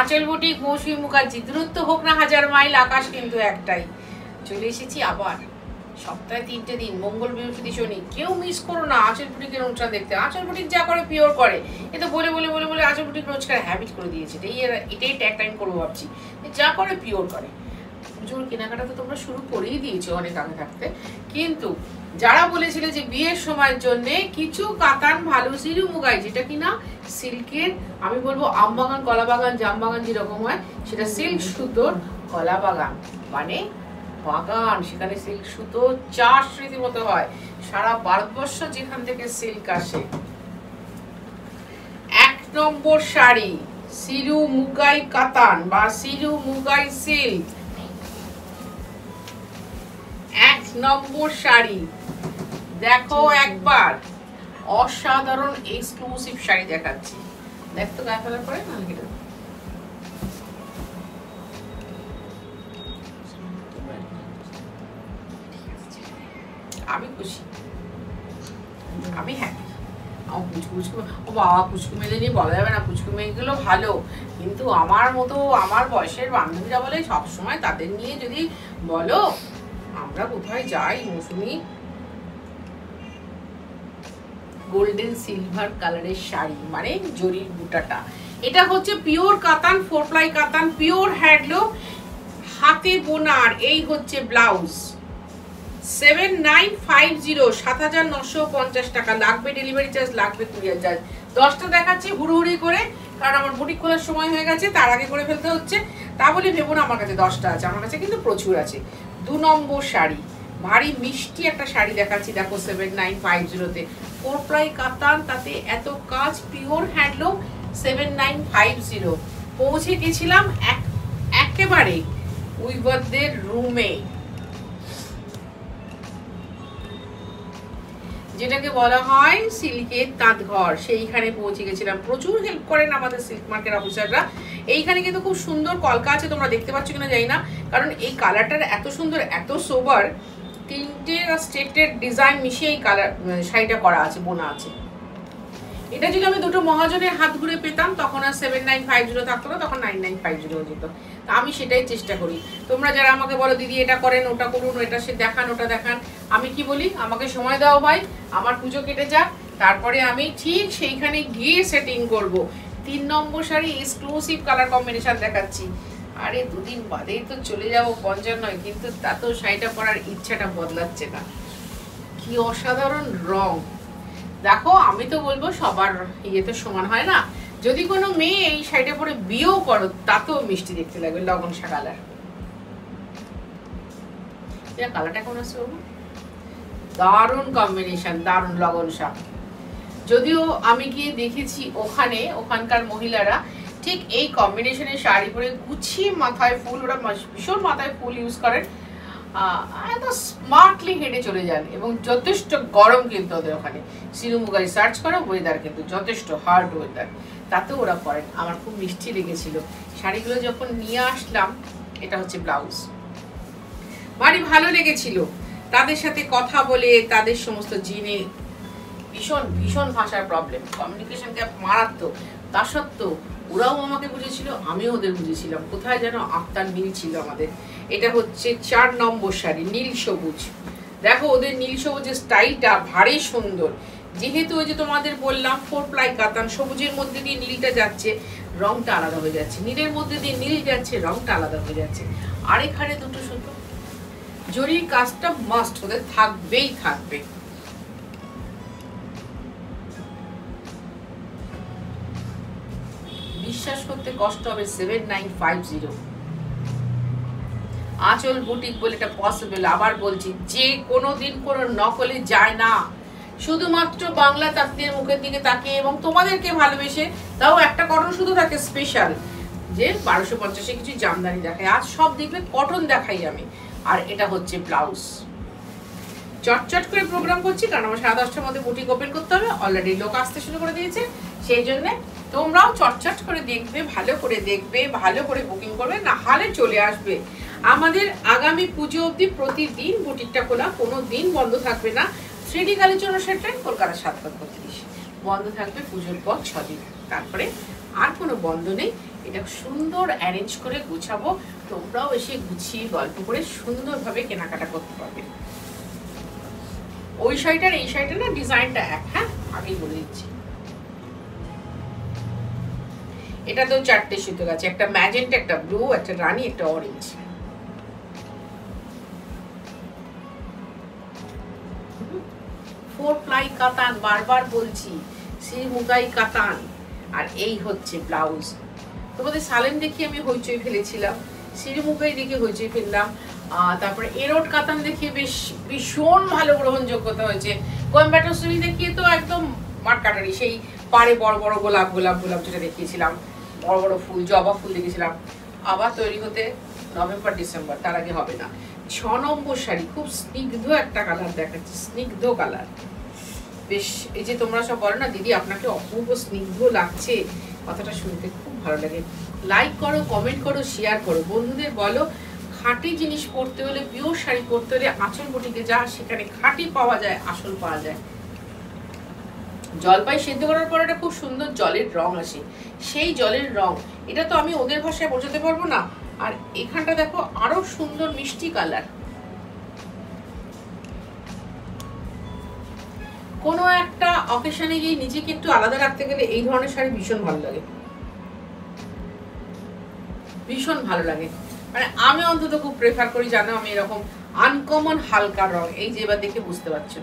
আঁচল বুটিক মৌসুমী মুখার্জি। দূরত্ব হোক না 1000 মাইল, আকাশ কিন্তু একটাই। চলে এসেছি আবার সপ্তাহে 3টে দিন, মঙ্গল বৃহস্পতি শনি। কেউ মিস করো না আঁচল বুটিকের অনুষ্ঠান দেখতে। আঁচল বুটিক যা করে পিওর করে। এ তো বলে বলে বলে বলে আঁচল বুটিক রোজকার হ্যাবিট করে দিয়েছে। এটাই ট্যাগ টাইম করবো ভাবছি, যা করে পিওর করে। পুজোর কেনাকাটা তো তোমরা শুরু করেই দিয়েছো অনেক আগে থাকতে, কিন্তু যারা বলেছিল যে বিয়ের সময়ের জন্য কিছু কাতান ভালো সিলু মুগাই, যেটা কিনা সিল্কের, আমি বলবো আমবাগান, কলাবাগান, জামবাগান যেরকম হয়, সেটা সিল্ক সুতোর কলাবাগান, মানে বাগান, সেখানে সিল্ক সুতো চাষ রীতিমতো হয়। সারা ভারতবর্ষ যেখান থেকে সিল্ক আসে। 1 নম্বর শাড়ি সিলু মুগাই কাতান বা সিলু মুগাই সিল্ক। 1 নম্বর শাড়ি দেখো একবার, অসাধারণ এক্সক্লুসিভ শাড়ি দেখাচ্ছি। দেখ তো গায়ে ফেলার পরে না, আমি খুশি, আমি হ্যাপি। ও বাবা, পুচকু মেয়েদের নিয়ে বলা যাবে না, পুচকু মেয়েগুলো ভালো, কিন্তু আমার মতো আমার বয়সের বান্ধবীরা বলে সবসময় তাদের নিয়ে যদি বলো, আমরা কোথায় যাই মৌসুমি। গোল্ডেন সিলভার কালারের শাড়ি, মানে জরির বুটাটা। এটা হচ্ছে পিওর কাতান, 4 প্লাই কাতান, পিওর হ্যান্ডলুম, হাতে বোনার। এই হচ্ছে ব্লাউজ। 7950, 7950 টাকা লাগবে। ডেলিভারি চার্জ লাগবে, কুরিয়ার চার্জ। 10টা দেখাচ্ছি হুড়ুহুড়ি করে, কারণ আমার বুটিক খোলার সময় হয়ে গেছে, তার আগে করে ফেলতে হচ্ছে। তা বলে ভেবো না আমার কাছে 10টা আছে, আমার কাছে কিন্তু প্রচুর আছে। 2 নম্বর শাড়ি, ভারী মিষ্টি একটা শাড়ি দেখাচ্ছি, দেখো 7950-তে 4 প্লাই কাতান, তাতে এত কাজ, পিওর হ্যান্ডলুম। 7950 পৌঁছে গেছিলাম একেবারে উইভারদের রুমে, যেটাকে বলা হয় সিল্কের তাঁত ঘর, সেইখানে পৌঁছে গেছিলাম। প্রচুর হেল্প করেন আমাদের সিল্ক মার্কেট অফিসাররা। এইখানে কিন্তু খুব সুন্দর কলকা আছে, তোমরা দেখতে পাচ্ছ কিনা জানি না, কারণ এই কালারটার এত সুন্দর, এত সোবার, 3টে স্টেটের ডিজাইন মিশিয়ে এই কালার শাড়িটা করা আছে, বোনা আছে। এটা যদি আমি দুটো মহাজনের হাত ঘুরে পেতাম, তখন আর 7950 থাকতো না, তখন 9950 হয়ে যেত। তা আমি সেটাই চেষ্টা করি। তোমরা যারা আমাকে বলো দিদি এটা করেন, ওটা করুন, এটা সে দেখান, ওটা দেখান, আমি কি বলি, আমাকে সময় দাও ভাই, আমার পুজো কেটে যাক, তারপরে আমি ঠিক সেইখানে গিয়ে সেটিং করব। 3 নম্বর শাড়ি এক্সক্লুসিভ কালার কম্বিনেশন দেখাচ্ছি। আরে 2 দিন বাদেই তো চলে যাবো 55, কিন্তু তাতেও শাড়িটা পরার ইচ্ছাটা বদলাচ্ছে না। কি অসাধারণ রং দেখো। আমি তো বলবো সবার ইয়ে তো সমান হয় না। যদি কোনো মেয়ে এই শাড়িটা পরে বিয়েও করো, তাতেও মিষ্টি দেখতে লাগবে। লগন শাক কালার, এটা কালারটা কেমন আছে, দারুণ কম্বিনেশন, দারুণ লগন শাক। যদিও আমি গিয়ে দেখেছি ওখানকার মহিলারা ঠিক এই কম্বিনেশনের শাড়ি পরে গুছিয়ে মাথায় ফুল, ওরা ভীষণ মাথায় ফুল ইউজ করেন, এত স্মার্টলি হেঁটে চলে যান, এবং যথেষ্ট গরম কিন্তু ওদের ওখানে। সিলু মুগাই সার্চ করো, ওয়েদার কিন্তু যথেষ্ট হার্ড ওয়েদার, তাতে ওরা পরেন। আমার খুব মিষ্টি লেগেছিল শাড়িগুলো যখন নিয়ে আসলাম। এটা হচ্ছে ব্লাউজ, ভারী ভালো লেগেছিল তাদের সাথে কথা বলে, তাদের সমস্ত জিনে। ভীষণ ভীষণ ভাষার প্রবলেম, কমিউনিকেশন গ্যাপ মারাত্মক, তা সত্ত্বেও ওরাও আমাকে বুঝেছিল, আমিও ওদের বুঝেছিলাম। কোথায় যেন আত্মার মিল ছিল আমাদের। এটা হচ্ছে 4 নম্বর শাড়ি, নীল সবুজ। দেখো ওদের নীল সবুজের স্টাইলটা ভারী সুন্দর। যেহেতু ওই যে তোমাদের বললাম 4 প্লাই কাতান, সবুজের মধ্যে দিয়ে নীলটা যাচ্ছে, রংটা আলাদা হয়ে যাচ্ছে, নীলের মধ্যে দিয়ে নীল যাচ্ছে, রংটা আলাদা হয়ে যাচ্ছে। আর এখানে দুটো সুতো, জরির কাজটা মাস্ট ওদের থাকবেই থাকবে। বিশ্বাস করতে কষ্ট হবে, 7950। আঁচল বুটিক বলে এটা পসিবল। আবার বলছি, যে কোনো দিন কোনো নকলে যায় না, শুধুমাত্র বাংলা তাঁতিদের মুখের দিকে তাকিয়ে এবং তোমাদেরকে ভালোবেসে। তাও একটা কটন শুধু থাকে স্পেশাল, যে 1250-এ কিছু জামদানি দেখায়, আজ সব দেখবে কটন দেখাই আমি। আর এটা হচ্ছে ব্লাউজ। চটচট করে প্রোগ্রাম করছি, কারণ আমার 10:30টার মধ্যে বুটিক ওপেন করতে হবে। অলরেডি লোক আসতে শুরু করে দিয়েছে, সেই জন্য তোমরাও চটচট করে দেখবে, ভালো করে দেখবে, ভালো করে বুকিং করবে, না হলে চলে আসবে। আমাদের আগামী পুজো অবধি প্রতিদিন বুটিকটা খোলা, কোনো দিন বন্ধ থাকবে না। 3D কালীচরণ সেন্টার, কলকাতা 7/32 বন্ধ থাকবে পুজোর পর 6 দিন, তারপরে আর কোনো বন্ধ নেই। এটা সুন্দর অ্যারেঞ্জ করে গুছাবো, তোমরাও এসে গুছিয়ে গল্প করে সুন্দরভাবে কেনাকাটা করতে পারবে। ওই শাড়িটার এই শাড়িটা না ডিজাইনটা এক, হ্যাঁ আগেই বলে দিচ্ছি। এটা তো 4টে সুতো আছে, একটা ম্যাজেন্টা, একটা ব্লু, একটা রানী, একটা অরেঞ্জ। ফোর প্লাই কাতান, বারবার বলছি, শ্রীমুগাই কাতান। আর এই হচ্ছে ব্লাউজ। তোমাদের সালেম দেখি আমি হইচই ফেলেছিলাম, শ্রীমুগাই দেখে হইচই ফেললাম, তারপরে এরোড কাতান দেখিয়ে বেশ ভীষণ ভালো গ্রহণযোগ্যতা হয়েছে। কোয়েম্বাটোর সুরি দেখিয়ে তো একদম মাঠকাটারি, সেই পাড়ে বড় বড় গোলাপ গোলাপ গোলাপ যেটা দেখিয়েছিলাম, বড় বড় ফুল, জবা ফুল দেখেছিলাম, আবার তৈরি হতে নভেম্বর ডিসেম্বর, তার আগে হবে না। 6 নম্বর শাড়ি, খুব স্নিগ্ধ একটা কালার দেখাচ্ছি, স্নিগ্ধ কালার। বেশ, এই যে তোমরা সব বলো না দিদি আপনাকে অপূর্ব স্নিগ্ধ লাগছে, কথাটা শুনতে খুব ভালো লাগে। লাইক করো, কমেন্ট করো, শেয়ার করো, বন্ধুদের বলো খাঁটি জিনিস পরতে হলে, পিওর শাড়ি পরতে হলে আঁচল বুটিকে যা, সেখানে খাঁটি পাওয়া যায়, আসল পাওয়া যায়। জলপাই সেদ্ধ করার পর একটা খুব সুন্দর জলের রং আসে, সেই জলের রং, এটা তো আমি ওদের ভাষায় বোঝাতে পারবো না। আর এখানটা দেখো আরো সুন্দর মিষ্টি কালার। কোনো একটা অকেশনে গিয়ে নিজেকে একটু আলাদা রাখতে গেলে এই ধরনের শাড়ি ভীষণ ভালো লাগে, ভীষণ ভালো লাগে। মানে আমি অন্তত খুব প্রেফার করি, জানো আমি এরকম আনকমন হালকা রং। এই যে এবার দেখে বুঝতে পারছো,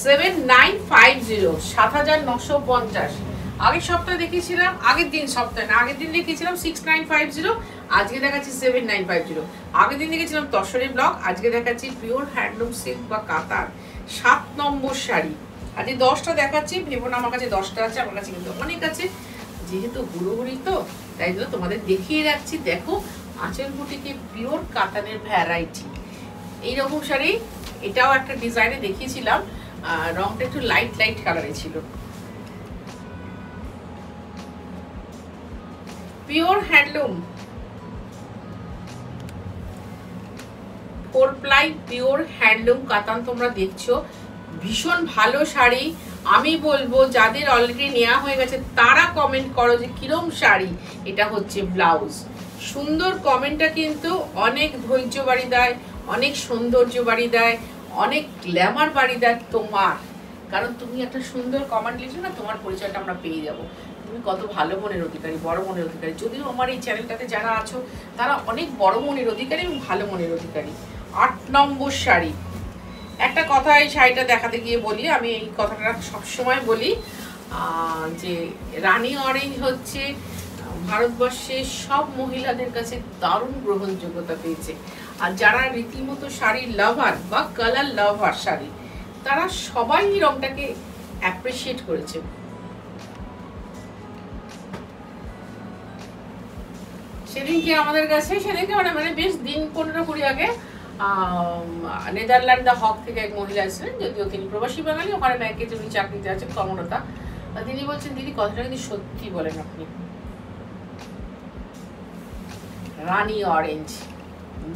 7950, 7950। আগের সপ্তাহে দেখিয়েছিলাম, আগের দিন সপ্তাহে না, আগের দিন দেখিয়েছিলাম 6950, আজকে দেখাচ্ছি 7950। আগের দিন দেখেছিলাম তসরি ব্লক, আজকে দেখাচ্ছি পিওর হ্যান্ডলুম সিল্ক বা কাতার 7 নম্বর শাড়ি। আজকে 10টা দেখাচ্ছি, ভেবো না আমার কাছে 10টা আছে, আমার কাছে কিন্তু অনেক আছে, যেহেতু হুড়োহুড়ি তো তাই জন্য তোমাদের দেখিয়ে রাখছি। দেখো আঁচল বুটিকে পিওর কাতানের ভ্যারাইটি, এইরকম শাড়ি। এটাও একটা ডিজাইনে দেখিয়েছিলাম, রংটা একটু লাইট লাইট কালারে ছিল। Pure handloom, 4 ply pure handloom কাতান তোমরা দেখছো, ভীষণ ভালো শাড়ি। আমি বলবো যাদের অলরেডি নেওয়া হয়ে গেছে তারা কমেন্ট করো যে কিরম শাড়ি। এটা হচ্ছে ব্লাউজ। সুন্দর কমেন্টটা কিন্তু অনেক ধৈর্য বাড়ি দেয়, অনেক সৌন্দর্য বাড়ি দেয়, অনেক গ্ল্যামার বাড়ি দেয় তোমার। কারণ তুমি একটা সুন্দর কমেন্ট লিখছো না, তোমার পরিচয়টা আমরা পেয়ে যাবো। তুমি কত ভালো মনের অধিকারী, বড় মনের অধিকারী। যদিও আমার এই চ্যানেলটাতে যারা আছো তারা অনেক বড় মনের অধিকারী এবং ভালো মনের অধিকারী। 8 নম্বর শাড়ি। একটা কথা এই শাড়িটা দেখাতে গিয়ে বলি, আমি এই কথাটা সবসময় বলি যে রানী অরেঞ্জ হচ্ছে ভারতবর্ষের সব মহিলাদের কাছে দারুণ গ্রহণযোগ্যতা পেয়েছে। আর যারা রীতিমতো শাড়ির লাভার বা কালার লাভার শাড়ি, তারা সবাই এই রংটাকে অ্যাপ্রিসিয়েট করেছে। সেদিনকে আমাদের কাছে, সেদিনকে মানে বেশ দিন 15-20 আগে নেদারল্যান্ড দ্য হক থেকে এক মহিলা এসেছিলেন, যদিও তিনি প্রবাসী বাঙালি, ওখানে ব্যাংকে তিনি চাকরিতে আছেন, কর্মরতা। তিনি বলছেন দিদি কথাটা কিন্তু সত্যি বলেন আপনি, রানী অরেঞ্জ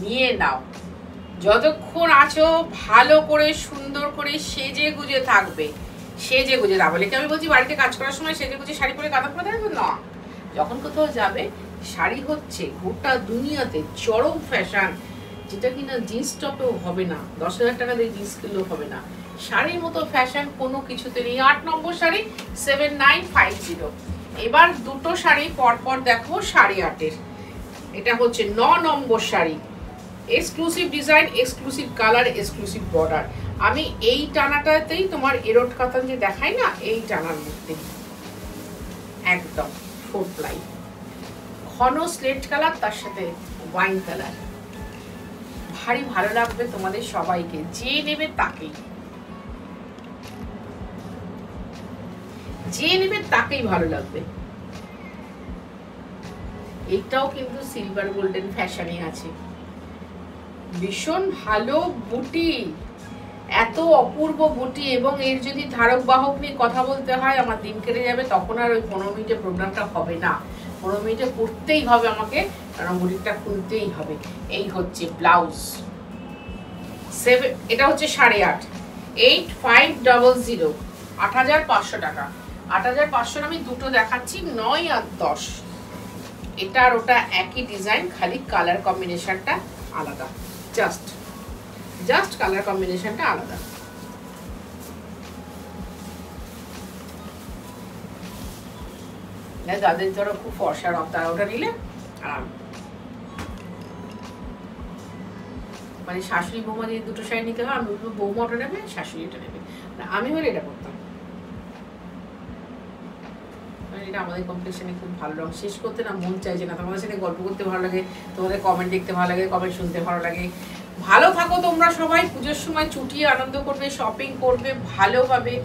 নিয়ে নাও, যতক্ষণ আছো ভালো করে সুন্দর করে সেজে গুজে থাকবে, সেজে গুজে। না বলে কি আমি বলছি বাড়িতে কাজ করার সময় সেজে গুজে শাড়ি পরে কাঁথা পরে থাকবে না, যখন কোথাও যাবে শাড়ি হচ্ছে গোটা দুনিয়াতে চরম ফ্যাশন, যেটা কিনা জিন্স টপেও হবে না, 10,000 টাকা দিয়ে জিন্স কিনলেও হবে না। শাড়ির মতো ফ্যাশন কোনো কিছুতে নেই। 8 নম্বর শাড়ি 7950। এবার দুটো শাড়ি পরপর দেখো 8.5-এর। এটা হচ্ছে 9 নম্বর sari, exclusive design, exclusive colour, exclusive border. আমি এই টানাটাতেই তোমার এরোড কাতান যে দেখাই না, এই টানার মধ্যে একদম 4 প্লাই, ঘন স্লেট কালার, তার সাথে ওয়াইন কালার। ভারী ভালো লাগবে তোমাদের সবাইকে, যে নেবে তাকেই, যে নেবে তাকেই ভালো লাগবে। এটাও কিন্তু সিলভার গোল্ডেন ফ্যাশনে আছে, ভীষণ ভালো বুটি, এত অপূর্ব বুটি। এবং এর যদি ধারক বাহক নিয়ে কথা বলতে হয় আমার দিন কেটে যাবে, তখন আর ওই 15 মিনিটে প্রোগ্রামটা হবে না। 15 মিনিটে করতেই হবে আমাকে, কারণ বুটিটা খুলতেই হবে। এই হচ্ছে ব্লাউজ। এটা হচ্ছে 8.5, 8500, 8500 টাকা। ৮৫০০ আমি দুটো দেখাচ্ছি, ৯ আর ১০। এটা আর ওটা একই ডিজাইন, খালি কালার কম্বিনেশনটা আলাদা, জাস্ট কালার কম্বিনেশনটা আলাদা। যাদের ধরো খুব ফর্সা রং তারা ওটা নিলে আরাম। মানে শাশুড়ি বৌমা যদি দুটো শাড়ি নিতে হয়, আমি বলবো বৌমা ওটা নেবে, শাশুড়ি এটা নেবে। আমি হলে এটা করতাম। এটা আমাদের কম্পিটিশনে খুব ভালো রং, শেষ করতে না মন চাইছে না। তোমাদের সাথে গল্প করতে ভালো লাগে, তোমাদের কমেন্ট দেখতে ভালো লাগে, কমেন্ট শুনতে ভালো লাগে। ভালো থাকো তোমরা সবাই, পুজোর সময় চুটিয়ে আনন্দ করবে, শপিং করবে ভালোভাবে,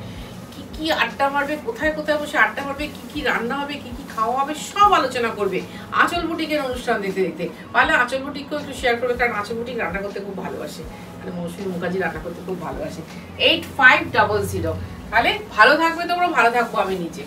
কি কি আড্ডা মারবে, কোথায় কোথায় বসে আড্ডা মারবে, কি কি রান্না হবে, কি কি খাওয়া হবে, সব আলোচনা করবে আঁচল বুটিকের অনুষ্ঠান দেখতে দেখতে। পারলে আঁচল বুটিককেও একটু শেয়ার করবে, কারণ আঁচল বুটিক রান্না করতে খুব ভালোবাসে, মানে মৌসুমী মুখার্জি রান্না করতে খুব ভালোবাসে। 8500। তাহলে ভালো থাকবে তোমরা, ভালো থাকবো আমি নিজে।